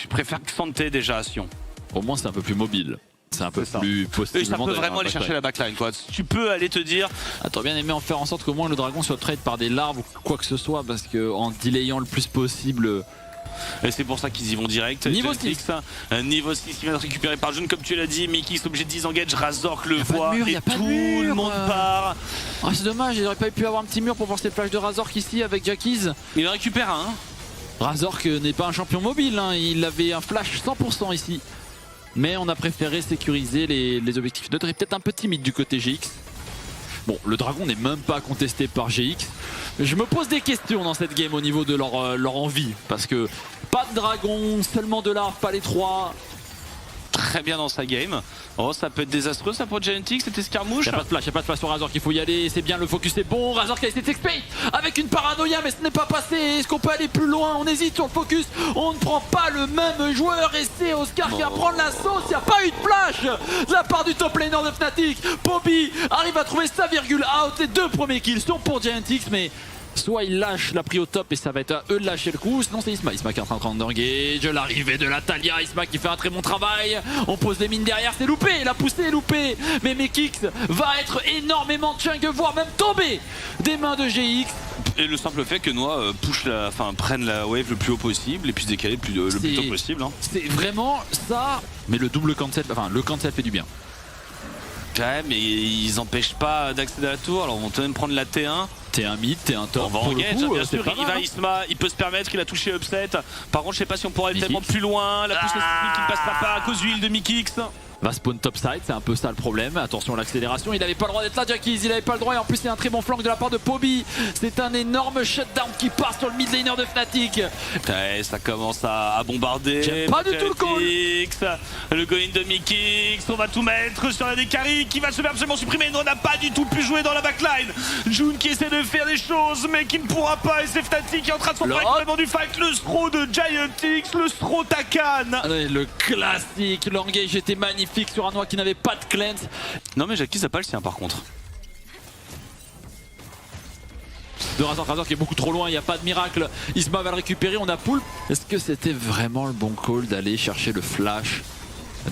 je préfère Xanté déjà à Sion. Au moins c'est un peu plus mobile. C'est un peu plus possible. Et ça peut vraiment aller chercher la backline quoi. Tu peux aller te dire. Attends, bien aimé en faire en sorte qu'au moins le dragon soit trade par des larves ou quoi que ce soit, parce que en delayant le plus possible. Et c'est pour ça qu'ils y vont direct. Niveau Genetix, 6. Niveau 6 qui vient de récupérer par June, comme tu l'as dit. Mickey est obligé de disengage, Razork le Y a pas de voit mur, y et a pas de tout mur. le monde part. Ah, c'est dommage, il aurait pas pu avoir un petit mur pour forcer le flash de Razork ici avec Jackies. Il en récupère un. Razork n'est pas un champion mobile, hein. Il avait un flash 100% ici. Mais on a préféré sécuriser les objectifs neutres et peut-être un peu timide du côté GX. Bon, le dragon n'est même pas contesté par GX. Je me pose des questions dans cette game au niveau de leur envie. Parce que pas de dragon, seulement de larves, pas les 3. Très bien dans sa game. Oh, ça peut être désastreux ça pour Genetix, cette escarmouche. Y'a pas de flash sur Razork, il faut y aller, c'est bien, le focus est bon. Razork a essayé de s'expate avec une paranoïa, mais ce n'est pas passé. Est-ce qu'on peut aller plus loin? On hésite sur le focus, on ne prend pas le même joueur et c'est Oscar qui va prendre la sauce. Il n'y a pas eu de flash de la part du top laner de Fnatic. Poby arrive à trouver sa virgule out. Les 2 premiers kills sont pour Genetix, mais soit il lâche la prio top et ça va être à eux de lâcher le coup, sinon c'est Isma. Isma qui est en train de d'engage, l'arrivée de la Talia, Isma qui fait un très bon travail. On pose les mines derrière, c'est loupé, la poussée est loupée. Mais Mekix va être énormément chunk, voire même tomber des mains de GX. Et le simple fait que Noah prenne la wave le plus haut possible et puis se décaler le plus tôt possible. Hein. C'est vraiment ça, mais le double cancel, enfin le cancel fait du bien. Ouais, mais ils empêchent pas d'accéder à la tour, alors on va tout de même prendre la T1. T1 mid, T1 top. On va engage, bien sûr, il va Isma, il peut se permettre, il a touché upset. Par contre, je sais pas si on pourra aller tellement plus loin. La pousse qui ne passera pas à cause d'huile de Mikix. Va spawn topside, c'est un peu ça le problème. Attention à l'accélération, il avait pas le droit d'être là, Jackies, il avait pas le droit. Et en plus, c'est un très bon flank de la part de Poby. C'est un énorme shutdown qui part sur le mid laner de Fnatic. Ouais, ça commence à bombarder. J'aime pas du tout le call. Le go-in de Mikix, on va tout mettre sur la Dekari qui va se faire absolument supprimer. On n'a pas du tout pu jouer dans la backline. June qui essaie de faire des choses, mais qui ne pourra pas. Et c'est Fnatic qui est en train de s'emparer complètement du fight. Le throw de Giantix, le throw Takan. Allez, le classique, l'engage était magnifique sur un Noah qui n'avait pas de cleanse. Non mais Jackies n'a pas le sien par contre. De Razork qui est beaucoup trop loin, il n'y a pas de miracle. Isma va le récupérer, on a pull. Est-ce que c'était vraiment le bon call d'aller chercher le flash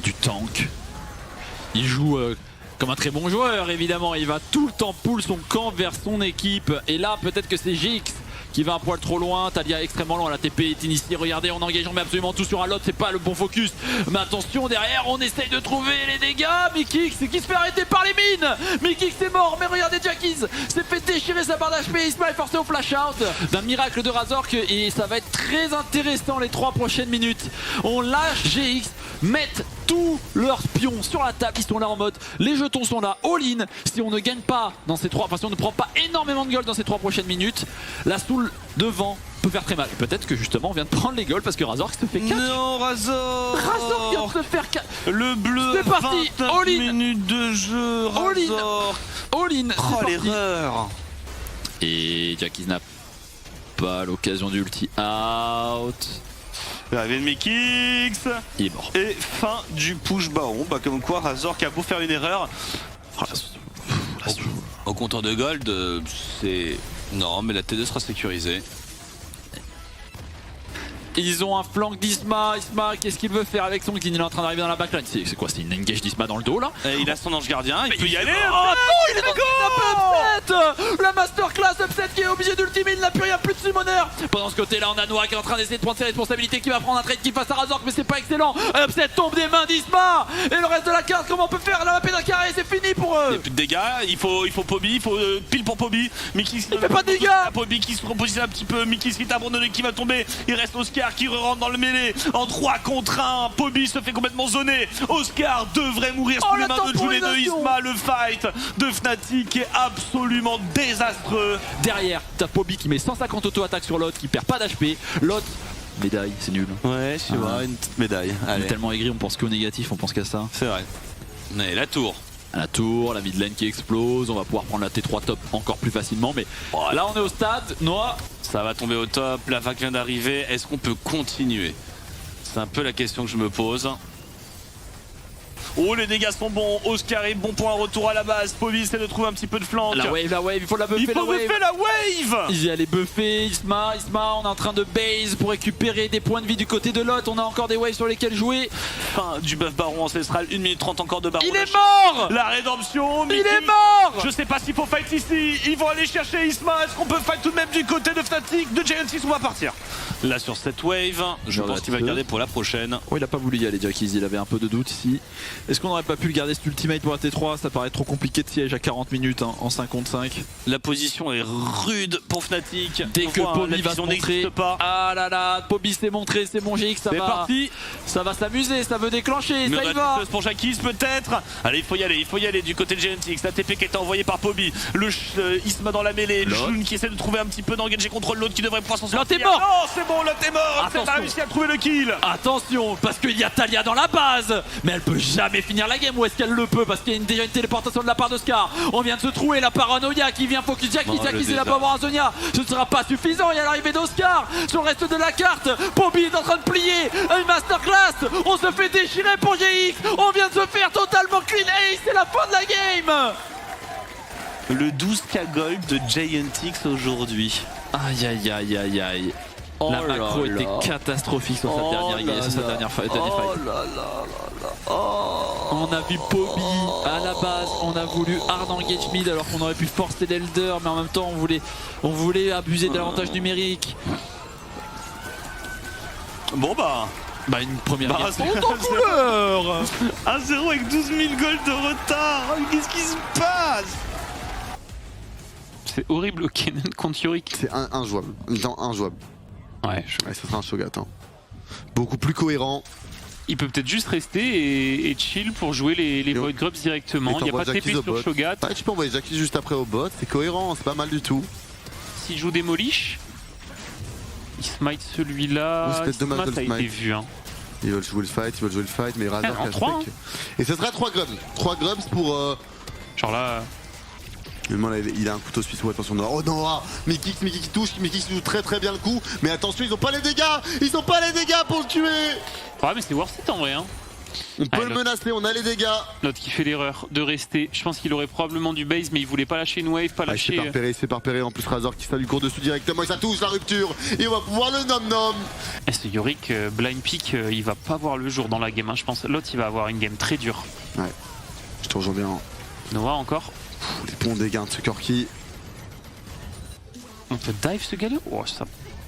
du tank? Il joue comme un très bon joueur évidemment, il va tout le temps pull son camp vers son équipe. Et là peut-être que c'est GX qui va un poil trop loin, Talia extrêmement loin, la TP est initiée, regardez on engage, on met absolument tout sur un lot, c'est pas le bon focus, mais attention derrière on essaye de trouver les dégâts. Mikix qui se fait arrêter par les mines, Mikix est mort, mais regardez Jackies s'est fait déchirer sa barre d'HP, Isma est forcé au flash out d'un miracle de Razork et ça va être très intéressant les 3 prochaines minutes. On lâche GX, mettent tous leurs pions sur la table, ils sont là en mode les jetons sont là, all-in. Si on ne gagne pas dans ces 3, enfin si on ne prend pas énormément de gold dans ces 3 prochaines minutes, la Soul devant peut faire très mal. Peut-être que justement on vient de prendre les goals parce que Razork se fait 4. Non, Razork vient de se faire 4. Le bleu, c'est parti, 29 all-in minutes de jeu, Razork. All-in. Oh l'erreur. Et Jackies n'a pas l'occasion d'ulti out. L'arrivée de Mikix. Il est mort. Et fin du push baron. Bah comme quoi Razork a beau faire une erreur. Au compteur de gold, c'est... Non, mais la T2 sera sécurisée. Ils ont un flank d'Isma. Isma, qu'est-ce qu'il veut faire avec son kin? Il est en train d'arriver dans la backline. C'est quoi? C'est une engage d'Isma dans le dos là? Et il a son ange gardien, il peut y aller. Oh non, il est dans upset. La masterclass upset qui est obligé d'ultimer, il n'a plus rien, plus de summoner. Pendant ce côté là, on a Noah qui est en train d'essayer de prendre ses responsabilités, qui va prendre un trade qui face à Razork, mais c'est pas excellent. Un upset tombe des mains d'Isma. Et le reste de la carte, comment on peut faire? La map est d'un carré, c'est fini pour eux. Il n'y a plus de dégâts, il faut Poby, il faut pile pour Poby. Mickey il fait pas de dégâts. Poby qui se repositionne un petit peu, Mickey qui est abandonné, qui va tomber. Il reste Oscar qui rentre dans le mêlée en 3 contre 1. Poby se fait complètement zoner. Oscar devrait mourir sous les mains de June et de Isma. Le fight de Fnatic est absolument désastreux. Derrière, t'as Poby qui met 150 auto-attaques sur l'autre, qui perd pas d'HP. L'autre, médaille, c'est nul. Ouais, je vois, une petite médaille. On est tellement aigri, on pense qu'au négatif, on pense qu'à ça. C'est vrai. Mais la tour. À la tour, la mid lane qui explose, on va pouvoir prendre la T3 top encore plus facilement. Mais là, on est au stade. Noah, ça va tomber au top, la vague vient d'arriver. Est-ce qu'on peut continuer? C'est un peu la question que je me pose. Oh, les dégâts sont bons. Oscar est bon pour un retour à la base. Povy essaie de trouver un petit peu de flanc. La wave, il faut la buffer. Il faut buffer la wave. Il y allait buffer. Isma, on est en train de base pour récupérer des points de vie du côté de Lot. On a encore des waves sur lesquels jouer. Fin du buff baron ancestral. 1 minute 30 encore de baron. Il est mort. La rédemption. Il est mort. Je sais pas s'il faut fight ici. Ils vont aller chercher Isma. Est-ce qu'on peut fight tout de même du côté de Fnatic, de Giant6? On va partir. Là sur cette wave, je pense qu'il va le garder pour la prochaine. Oh, il a pas voulu y aller, Jackies, il avait un peu de doute ici. Est-ce qu'on n'aurait pas pu le garder cet ultimate pour la T3? Ça paraît trop compliqué de siège à 40 minutes hein, en 5 contre 5. La position est rude pour Fnatic. Dès que Povy va se montrer, ah là là, Povy s'est montré, c'est mon GX, ça va. C'est parti. Ça va s'amuser, ça veut déclencher, ça y va. Pour Jackies peut-être. Allez, il faut y aller du côté de Giant6. La TP qui est envoyée par Povy. Le Isma dans la mêlée. Le Jun qui essaie de trouver un petit peu d'engagé contre l'autre qui devrait pouvoir s'en sortir. L'autre est mort. Non, c'est bon, l'autre est mort. Elle a réussi à trouver le kill. Attention, parce qu'il y a Taliyah dans la base. Mais elle peut jamais finir la game. Ou est-ce qu'elle le peut? Parce qu'il y a déjà une téléportation de la part de Scar. On vient de se trouver la paranoïa qui vient focus Jackies. Jackies il a pas voir un Zonia. Ce ne sera pas suffisant. Il y a l'arrivée d'Oscar sur le reste de la carte. Povy est en train de plier. Une masterclass. On se fait déchirer pour GX. On vient de se faire totalement clean ace. C'est la fin de la game. Le 12k gold de Giant6 aujourd'hui. Aïe aïe aïe aïe aïe. Oh la macro était catastrophique sur sa dernière fight. On a vu Povy à la base, on a voulu hard engage mid alors qu'on aurait pu forcer l'Elder, mais en même temps on voulait abuser de l'avantage numérique. Bon bah une première game en couleur. 1-0 avec 12 000 gold de retard. Qu'est-ce qui se passe? C'est horrible Kennen contre Yorick. C'est injouable. Injouable. Ouais, ça sera un Shogat. Hein. Beaucoup plus cohérent. Il peut peut-être juste rester et chill pour jouer les Void Grubs directement. Il n'y a pas de TP sur Shogat. Tu peux envoyer Jackies juste après au bot. C'est cohérent, c'est pas mal du tout. S'il joue Demolish, il smite celui-là. C'est dommage de le smite. Été vu, hein. Ils veulent jouer le fight, mais Razor cache 3 Et ce sera 3 grubs. 3 grubs pour. Genre là. Il a un couteau suisse ou attention Noah. Oh Noah, Mickey qui touche, Mickey qui joue très bien le coup. Mais attention, ils ont pas les dégâts. Ils ont pas les dégâts pour le tuer. Ouais mais c'est worth it en vrai hein. On peut le menacer, on a les dégâts. L'autre qui fait l'erreur de rester. Je pense qu'il aurait probablement du base mais il voulait pas lâcher une wave, pas lâcher. Il s'est repéré. En plus Razor qui lui court dessus directement et ça touche la rupture. Et on va pouvoir le nom. Et ce Yorick blind pick il va pas voir le jour dans la game hein, je pense. L'autre il va avoir une game très dure. Ouais, je te rejoins bien. Noah encore. Les bons dégâts de ce Corki. On peut dive ce galop? Oh ça.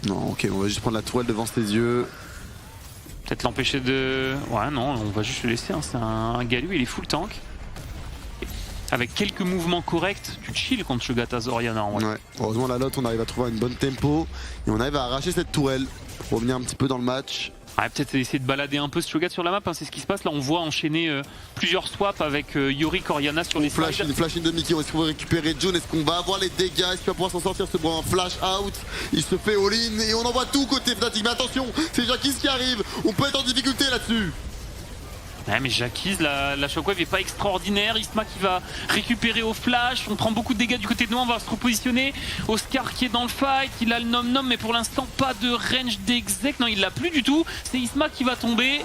Non ok, on va juste prendre la tourelle devant ses yeux. Peut-être l'empêcher de... Ouais non, on va juste le laisser, hein. C'est un Galio, il est full tank. Avec quelques mouvements corrects, tu chill contre Shogat Azoriana en vrai. Ouais, heureusement la lotte on arrive à trouver une bonne tempo. Et on arrive à arracher cette tourelle pour revenir un petit peu dans le match. Ouais, peut-être essayer de balader un peu ce Shogat sur la map, hein, c'est ce qui se passe. Là on voit enchaîner plusieurs swaps avec Yorick, Orianna sur les flash in de Mickey, est-ce qu'on va récupérer June? Est-ce qu'on va avoir les dégâts? Est-ce qu'il va pouvoir s'en sortir? Ce bras en flash out, il se fait all-in et on envoie tout côté Fnatic. Mais attention, c'est Jackies qui arrive, on peut être en difficulté là-dessus. Ouais mais Jackies, la shockwave est pas extraordinaire. Isma qui va récupérer au flash. On prend beaucoup de dégâts du côté de nous, on va se repositionner. Oscar qui est dans le fight, il a le nom mais pour l'instant pas de range d'exec. Non il l'a plus du tout. C'est Isma qui va tomber.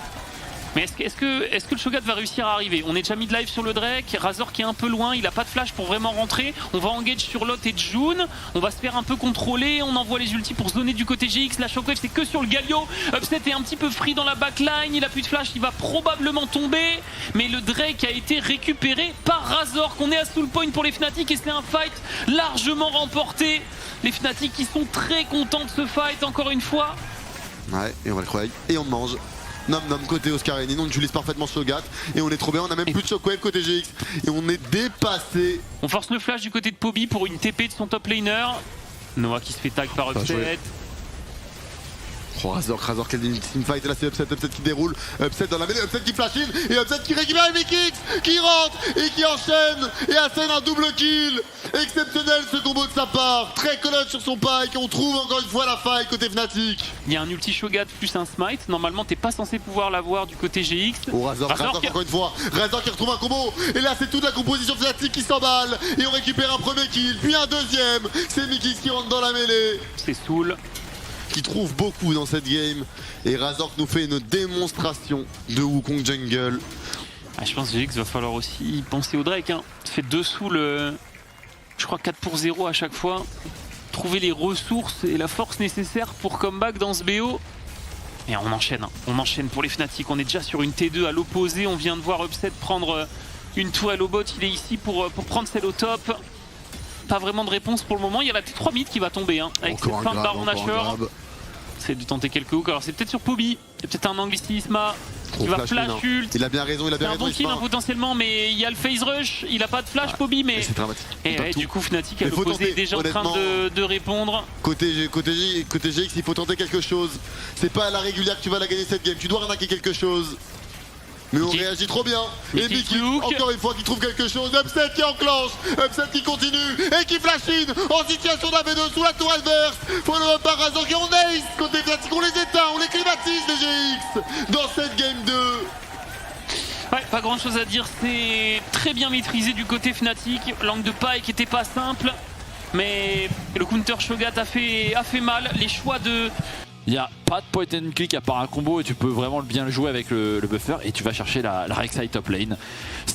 Mais est-ce que le Shogat va réussir à arriver? On est déjà mid-live sur le Drake, Razor qui est un peu loin, il a pas de flash pour vraiment rentrer. On va engage sur Lot et June, on va se faire un peu contrôler, on envoie les ultis pour zoner du côté GX. La Shockwave c'est que sur le Galio, Upset est un petit peu free dans la backline, il a plus de flash, il va probablement tomber. Mais le Drake a été récupéré par Razor, qu'on est à full point pour les Fnatic et c'est un fight largement remporté. Les Fnatic qui sont très contents de ce fight encore une fois. Ouais, et on va le croire, et on mange. Nom côté Oscar et Nino, on utilise parfaitement Shogat et on est trop bien, on a même plus de Shockwave côté GX et on est dépassé. On force le flash du côté de Povy pour une TP de son top laner. Noah qui se fait tag par Upset. Oh, Razor quel ultime fight, et là c'est Upset qui déroule, Upset dans la mêlée, Upset qui flash in, et Upset qui récupère les kicks, qui rentre et qui enchaîne, et assène un double kill. Exceptionnel ce combo de sa part, très clutch sur son pike, et on trouve encore une fois la faille côté Fnatic. Il y a un ulti Shogat plus un smite, normalement t'es pas censé pouvoir l'avoir du côté GX. Oh Razor encore une fois, Razor qui retrouve un combo, et là c'est toute la composition Fnatic qui s'emballe, et on récupère un premier kill, puis un deuxième, c'est Mickey qui rentre dans la mêlée. C'est Soul qui trouve beaucoup dans cette game et Razor nous fait une démonstration de Wukong jungle. Ah, je pense que GX va falloir aussi penser au Drake. Hein. Ça fait 2 souls, je crois 4 pour 0 à chaque fois. Trouver les ressources et la force nécessaires pour comeback dans ce BO. Et on enchaîne, hein. On enchaîne pour les Fnatic. On est déjà sur une T2 à l'opposé. On vient de voir Upset prendre une tourelle au bot. Il est ici pour prendre celle au top. Pas vraiment de réponse pour le moment. Il y a la T3 mid qui va tomber hein, avec cette fin de Baron Nashor. C'est de tenter quelques hooks. Alors c'est peut-être sur Poby. Il y a peut-être un angle ici, Isma. Qui va flash ult. Il a bien raison, il a bien raison. C'est un bon kill hein, potentiellement, mais il y a le phase rush. Il a pas de flash, Poby, mais. C'est dramatique. Et ouais, du coup, Fnatic à l'opposé est déjà en train de répondre. Côté GX, il faut tenter quelque chose. C'est pas à la régulière que tu vas la gagner cette game. Tu dois arnaquer quelque chose. Mais on réagit trop bien. Et Mickey, encore une fois, qui trouve quelque chose. Upset qui enclenche. Upset qui continue. Et qui flash in en situation d'AV2 sous la tour adverse. Follow up par Razor qui en ace. Côté Fnatic, on les éteint, on les climatise, les GX. Dans cette game 2. Ouais, pas grand chose à dire. C'est très bien maîtrisé du côté Fnatic. L'angle de Pike était pas simple. Mais le counter Shogat a fait mal. Les choix de. Il n'y a pas de point and click à part un combo et tu peux vraiment bien le jouer avec le buffer et tu vas chercher la Rek'Sai top lane.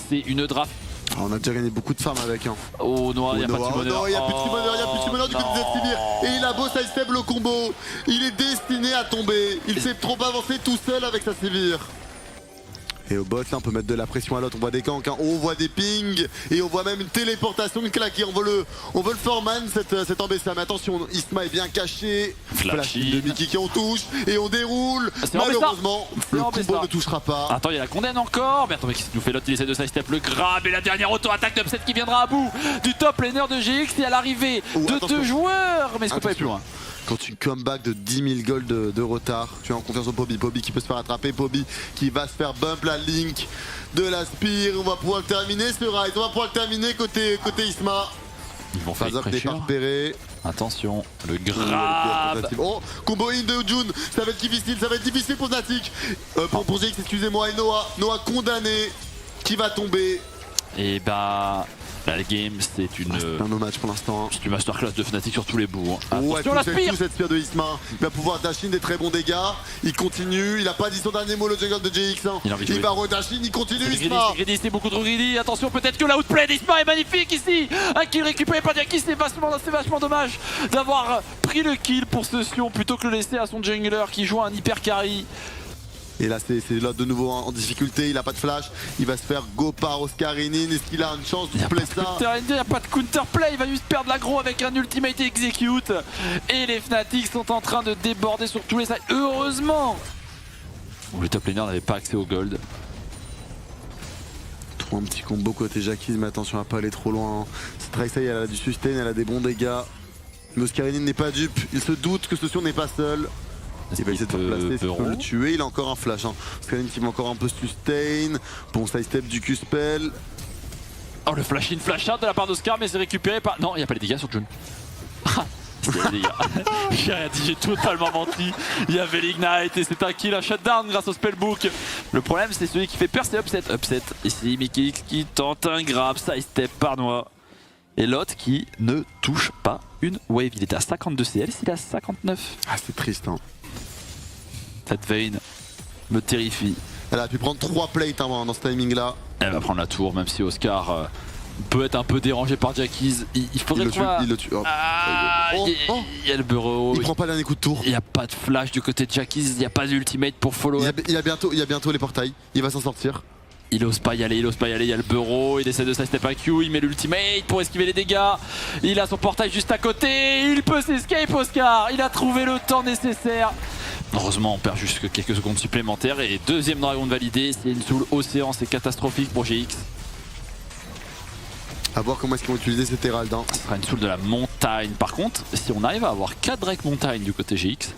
C'est une draft. On a déjà gagné beaucoup de farm avec. Hein. Oh Noah, il n'y a pas de summoner. Non, il n'y a plus de summoner, il n'y a plus de summoner du côté de Zephyr. Et il a beau sidestep le combo. Il est destiné à tomber. Il s'est trop avancé tout seul avec sa sévère. Et au bot, là, on peut mettre de la pression à l'autre. On voit des ganks, hein. On voit des pings. Et on voit même une téléportation, une claquée. On veut le foreman, cet embêta. Mais attention, Isma est bien caché. Flash de Mickey qui on touche. Et on déroule. Malheureusement, le combo ne touchera pas. Attends, il y a la condamne encore. Mais attends, mais qu'est-ce qu'il nous fait l'autre? Il essaie de sidestep le grab. Et la dernière auto-attaque d'Upset qui viendra à bout du top laner de GX. Et à l'arrivée de 2 joueurs. Mais est-ce qu'on peut aller plus loin? Quand tu comeback de 10 000 gold de retard, tu es en confiance au Poby. Poby qui peut se faire attraper, Poby qui va se faire bump la link de la Spear. On va pouvoir le terminer ce ride, on va pouvoir le terminer côté Isma. Ils vont faire repéré. Attention, le grab. Oh, combo in de June, ça va être difficile pour Fnatic. Pour GX, excusez-moi, et Noah condamné qui va tomber. Et bah... La game, c'est un no match pour l'instant. C'est une masterclass de Fnatic sur tous les bouts. Hein. Ouais, cette Spear de Isma. Il va pouvoir dash in des très bons dégâts. Il continue. Il a pas dit son dernier mot, le jungle de GX. Hein. Il va redash in, il continue. Isma. C'est beaucoup trop greedy. Attention, peut-être que l'outplay d'Isma est magnifique ici. Un kill récupéré par Jackie. C'est vachement dommage d'avoir pris le kill pour ce Sion plutôt que le laisser à son jungler qui joue un hyper carry. Et là c'est là de nouveau en difficulté, il a pas de flash, il va se faire go par Oscarinin, est-ce qu'il a une chance de doubler ça? Il n'y a pas de counterplay, il va juste perdre l'aggro avec un ultimate execute. Et les Fnatic sont en train de déborder sur tous les sides, heureusement. Le top laner n'avait pas accès au gold. Trouve un petit combo côté Jackie, mais attention à pas aller trop loin. Cette Rek'Sai elle a du sustain, elle a des bons dégâts. Mais Oscarinin n'est pas dupe, il se doute que ce Sion n'est pas seul. Il va essayer de se placer, s'il peut le tuer, il a encore un flash. Hein. Scanning qui va encore un peu sustain. Bon sidestep du Q-spell. Oh le flash in, flash out de la part d'Oscar, mais c'est récupéré par... Non, il n'y a pas les dégâts sur June. Il y a les dégâts. J'ai rien dit, j'ai totalement menti. Il y avait l'ignite et c'est un kill, un shutdown grâce au spellbook. Le problème c'est celui qui fait peur, c'est Upset. Upset, ici Mickey qui tente un grab, sidestep par Noah. Et l'autre qui ne touche pas une wave. Il était à 52 CL, il est à 59. Ah c'est triste hein. Cette Vayne me terrifie. Elle a pu prendre 3 plates dans ce timing là. Elle va prendre la tour même si Oscar peut être un peu dérangé par Jackies. Il faudrait il le tue. Oh. Il y a le bureau. Il prend pas le dernier coup de tour. Il n'y a pas de flash du côté de Jackies. Il n'y a pas d'ultimate pour follow. Il y a bientôt les portails. Il va s'en sortir. Il ose pas y aller, il y a le bureau, il essaie de sidestep un Q, il met l'ultimate pour esquiver les dégâts. Il a son portail juste à côté, il peut s'escape Oscar, il a trouvé le temps nécessaire. Heureusement on perd juste quelques secondes supplémentaires et deuxième dragon validé, c'est une soul océan, c'est catastrophique pour GX. A voir comment est-ce qu'ils vont utiliser cet Herald. Hein. Ce sera une soul de la montagne. Par contre, si on arrive à avoir 4 Drake montagne du côté GX,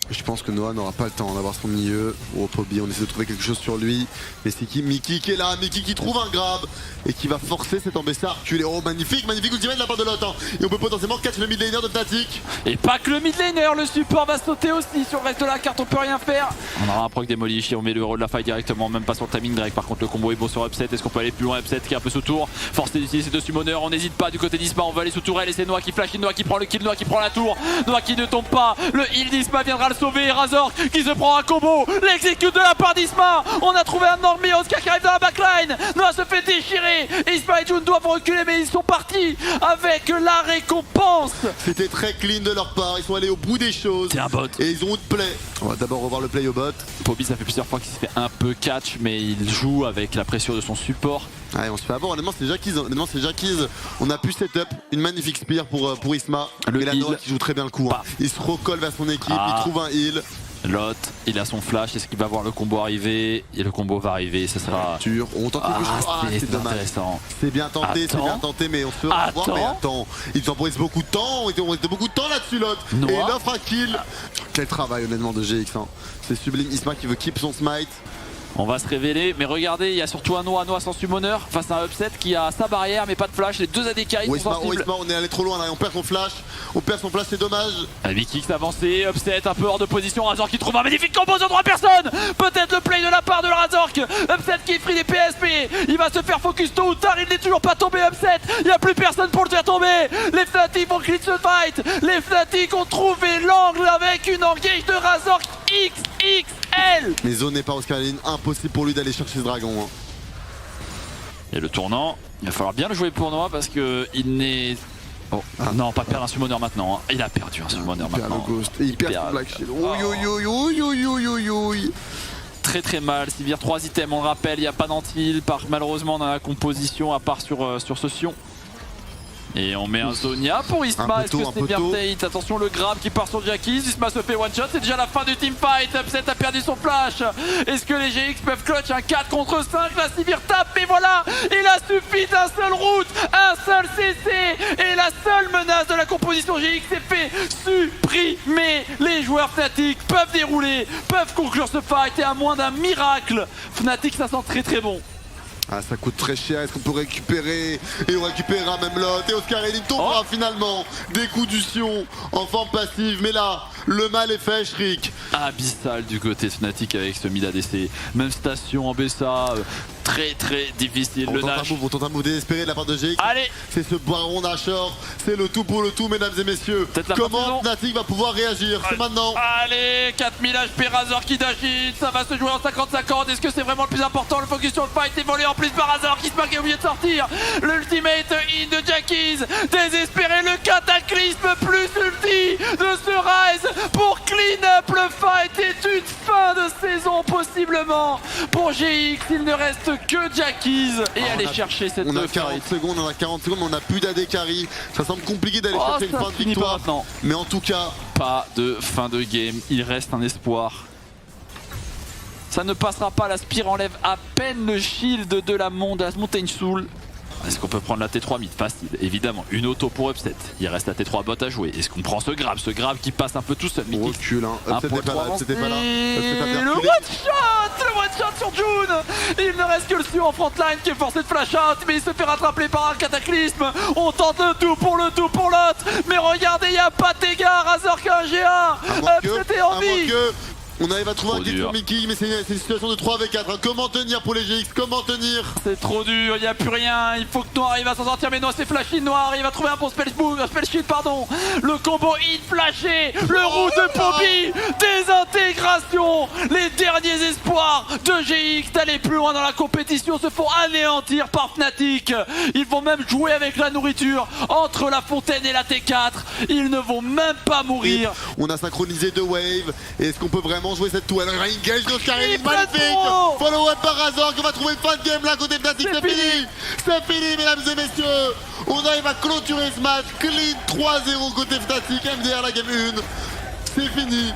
je pense que Noah n'aura pas le temps d'avoir son milieu. Oh Poby, on essaie de trouver quelque chose sur lui. Mais c'est qui? Mickey qui est là, Mickey qui trouve un grab et qui va forcer cet embêta à reculer. Oh magnifique ultimate de la part de l'autre. Hein. Et on peut potentiellement catch le mid laner de Fnatic. Et pas que le mid laner, le support va sauter aussi sur le reste de la carte, on peut rien faire. On aura un proc démolish et on met le héros de la fight directement, même pas sur le timing direct. Par contre le combo est beau sur Upset, est-ce qu'on peut aller plus loin? Upset qui est un peu sous tour, forcé d'utiliser ces 2 summoners, on n'hésite pas du côté d'Isma, on va aller sous tourelle et c'est Noah qui flash in, Noah qui prend le kill, Noah qui prend la tour, Noah qui ne tombe pas, le heal d'Isma viendra le le sauver. Razor qui se prend un combo. L'exécute de la part d'Isma. On a trouvé un ennemi. Oscar qui arrive dans la backline. Noah se fait déchirer. Isma et June doivent reculer, mais ils sont partis avec la récompense. C'était très clean de leur part, ils sont allés au bout des choses. C'est un bot. Et ils ont de play. On va d'abord revoir le play au bot. Poby, ça fait plusieurs fois qu'il se fait un peu catch, mais il joue avec la pression de son support. Ouais, on se fait avoir, honnêtement c'est Jackies. On a pu setup une magnifique spear pour Isma. Le mais la heal. Noah qui joue très bien le coup. Hein. Paf. Il se recolle vers son équipe, Ah. il trouve un heal. Lot, il a son flash, est-ce qu'il va voir le combo arriver? Et le combo va arriver, ce sera... On tente quelque chose. c'est dommage. intéressant. C'est bien tenté, mais on se fait avoir. Mais attends, ils temporisent beaucoup de temps, on était beaucoup de temps là-dessus, Lot. Noah. Et il offre un kill. Quel travail honnêtement de GX. Hein. C'est sublime. Isma qui veut keep son smite. On va se révéler, mais regardez, il y a surtout un Noah sans summoner face à un Upset qui a sa barrière mais pas de flash. Les deux AD carry sont sensibles. Isma, on est allé trop loin là, on perd son flash, c'est dommage. Vikix avancé, Upset un peu hors de position, Razork qui trouve un magnifique combo sur 3 personnes. Peut-être le play de la part de Razork. Upset qui est free des PSP, il va se faire focus tôt ou tard, il n'est toujours pas tombé Upset. Il n'y a plus personne pour le faire tomber. Les Fnatic vont clean ce fight. Les Fnatic ont trouvé l'angle avec une engage de Razork XXL. Mais zone n'est pas Oscaline, impossible pour lui d'aller chercher ce dragon. Hein. Et le tournant, il va falloir bien le jouer pour Noah parce que il n'est... Oh, non, pas perdre un summoner maintenant. Hein. Il a perdu un summoner Il perd maintenant. le ghost et il perd son black shield. Oui. Très très mal. Sivir 3 items, on le rappelle, il n'y a pas d'anti-heal malheureusement dans la composition à part sur ce Sion. Et on met un Zonia pour Isma. Est-ce que c'est bien Tate? Attention, le grab qui part sur Jackies. Isma se fait one shot. C'est déjà la fin du teamfight. Upset a perdu son flash. Est-ce que les GX peuvent clutch un 4 contre 5? La Sivir tape, mais voilà, il a suffi d'un seul route, un seul CC. Et la seule menace de la composition GX s'est fait supprimer. Les joueurs Fnatic peuvent dérouler, peuvent conclure ce fight. Et à moins d'un miracle, Fnatic ça sent très très bon. Ah, ça coûte très cher, est-ce qu'on peut récupérer? Et on récupérera même Lot. Et Oscar Elling tombera finalement des coups du Sion en forme passive. Mais là, le mal est fait, Shriek. Abyssal du côté Fnatic avec ce mid ADC. Même station en BSA, très très difficile. On tente un move désespéré de la part de GX. Allez, c'est ce baron Nashor, c'est le tout pour le tout, mesdames et messieurs. Comment Fnatic va pouvoir réagir? C'est maintenant. Allez, 4000 HP, Razor qui dash in, ça va se jouer en 50-50. Est-ce que c'est vraiment le plus important? Le focus sur le fight évolue en plus par Razor qui se marque et oublié de sortir. L'ultimate in de Jackies, désespéré, le cataclysme plus ulti de ce Rise pour clean up le fight et une fin de saison possiblement pour GX. Il ne reste que Jackies et aller chercher cette on a 40 secondes, mais on a plus d'AD carry. Ça semble compliqué d'aller chercher une fin de victoire. Mais en tout cas, pas de fin de game, il reste un espoir. Ça ne passera pas, la Spire enlève à peine le shield de la Mountain Soul. Est-ce qu'on peut prendre la T3 mid? Facile, évidemment. Une auto pour Upset. Il reste la T3 bot à jouer. Est-ce qu'on prend ce grab qui passe un peu tout seul? On recule, hein. Upset n'était pas là. Le one-shot sur June. Il ne reste que le Sion en frontline qui est forcé de flash out, mais il se fait rattraper par un cataclysme. On tente le tout pour l'autre. Mais regardez, il n'y a pas de dégâts. Razor qui a un G1. Upset est en vie. On arrive à trouver un kill sur Mickey, mais c'est une situation de 3v4. Hein. Comment tenir pour les GX? Comment tenir? C'est trop dur, il n'y a plus rien. Il faut que Noir arrive à s'en sortir, mais Noir c'est flashy. Noir, il va trouver un bon spell shield, pardon. Le combo hit flashé, le route de Poby, désintégration. Les derniers espoirs de GX d'aller plus loin dans la compétition se font anéantir par Fnatic. Ils vont même jouer avec la nourriture entre la fontaine et la T4. Ils ne vont même pas mourir. Et on a synchronisé 2 waves. Est-ce qu'on peut vraiment jouer cette tour? Elle engage d'Oscar Elling, magnifique. Follow up par Razor, on va trouver une fin de game là côté Fnatic. C'est fini mesdames et messieurs. On arrive à clôturer ce match. Clean 3-0 côté Fnatic, MDR la game 1. C'est fini.